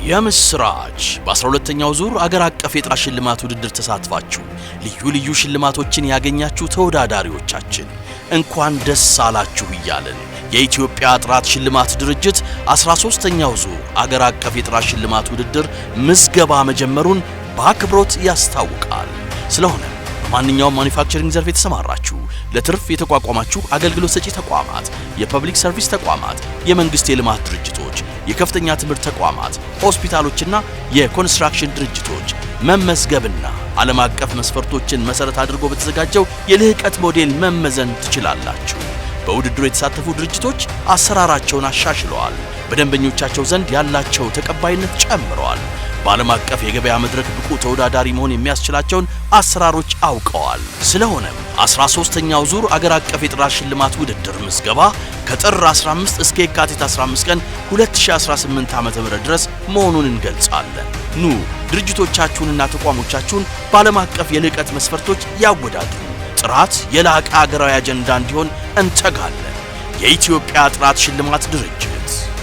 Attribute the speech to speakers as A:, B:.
A: የምስራች በ12ኛው ዙር አገር አቀፍ የጥራት ሽልማት ውድድር ተሳትፋችሁ ልዩ ሽልማቶችን ያገኛችሁ ተወዳዳሪዎቻችን እንኳን ደስ አላችሁ እያለን የኢትዮጵያ ጥራት ሽልማት ድርጅት 13ኛው ዙር አገር አቀፍ የጥራት ሽልማት ውድድር ምዝገባ መጀመሩን በአክብሮት ያስታውቃል። ስለሆነ በማንኛውም ማኑፋክቸሪንግ ዘርፍ የተሰማራችሁ ለትርፍ የተቋቋማችሁ አገልግሎት ሰጪ ተቋማት፣ የፐብሊክ ሰርቪስ ተቋማት፣ የመንግስት የልማት ድርጅቶች፣ የከፍተኛ ትምህርት ተቋማት፣ ሆስፒታሎችና የኮንስትራክሽን ድርጅቶች መመዝገብና ዓለም አቀፍ መስፈርቶችን መሰረት አድርጎ በተዘጋጀው የልህቀት ሞዴል መመዘን ትችላላችሁ። በውድድሩ የተሳተፉ ድርጅቶች አሰራራቸውን አሻሽለዋል። በደንበኞቻቸው ዘንድ ያላቸው ተቀባይነት ጨምረዋል። በዓለም አቀፍ የገበያ መድረክ ብቁ ተወዳዳሪ መሆን የሚያስችላቸውን አሰራሮች አውቀዋል። ስለሆነም 13ኛው ዙር አገር አቀፍ የጥራት ሽልማት ውድድር ምዝገባ ከጥር 15 እስከ የካቲት 15 ቀን 2018 ዓ.ም ድረስ መሆኑን እንገልጻለን። ኑ ድርጅቶቻችሁንና ተቋሞቻችሁን በዓለም አቀፍ የልህቀት መስፈርቶች ያወዳድሩ። ጥራት የላቀ ሀገራዊ አጀንዳ እንዲሆን እንተጋለን። የኢትዮጵያ ጥራት ሽልማት ድርጅት